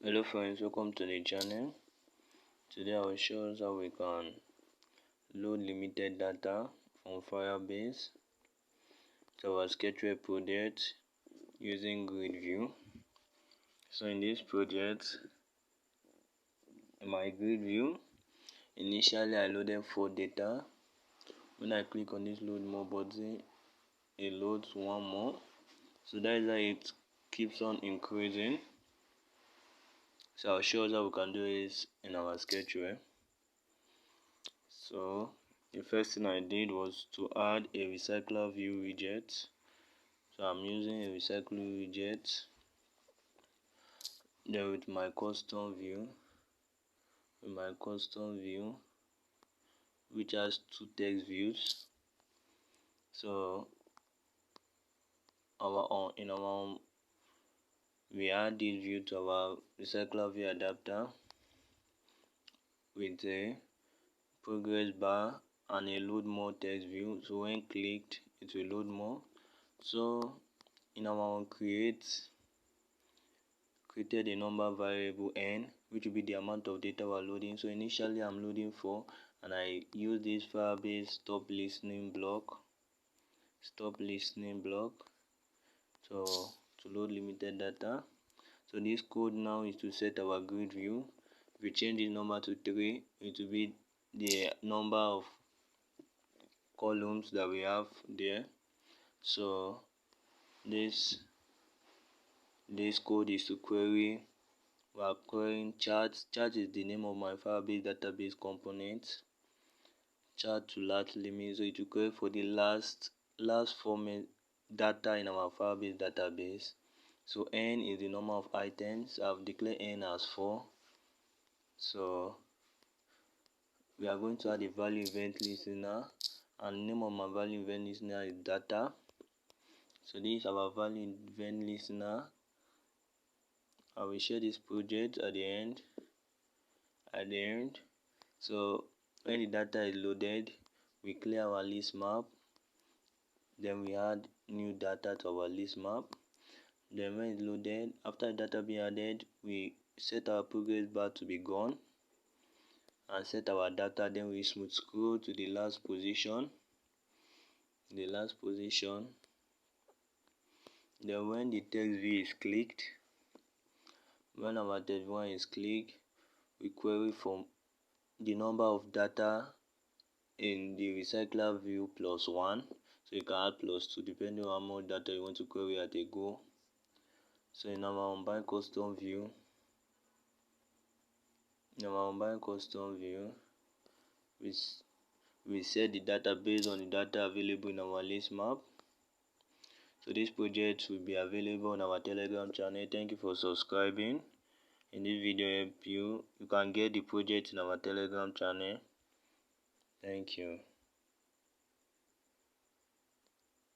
Hello friends, welcome to the channel. Today I will show us how we can load limited data from Firebase to our SketchWeb project using GridView. So in this project, in my GridView, initially I loaded 4 data. When I click on this load more button, it loads one more. So that is how it keeps on increasing. So I'll show us how we can do this in our SketchWeb. So the first thing I did was to add a recyclerview widget. So I'm using a recyclerview widget. Then with my custom view, which has 2 text views. So we add this view to our recyclerview adapter with a progress bar and a load more text view. So when clicked, it will load more. So in our created a number variable n, which will be the amount of data we're loading. So initially I'm loading 4, and I use this Firebase stop listening block so to load limited data. So this code now is to set our grid view. If we change this number to 3, it will be the number of columns that we have there. So this code is to query. We are querying chart. Chart is the name of my Firebase database component. Chart to last limit, so it will query for the last 4 data in our Firebase database. So n is the number of items. I've declared n as 4. So we are going to add a value event listener, and the name of my value event listener is data. So this is our value event listener. I will share this project at the end. So when the data is loaded, we clear our list map. Then we add new data to our list map. Then when it's loaded, after the data being added, we set our progress bar to be gone and set our data. Then we smooth scroll to the last position. Then when the text view is clicked, when our text one is clicked, we query from the number of data in the recycler view plus 1. So you can add plus 2 depending on how much data you want to query at a go. So in our combine custom view, we set the data based on the data available in our list map. So this project will be available on our Telegram channel. Thank you for subscribing. In this video help you can get the project in our Telegram channel. Thank you.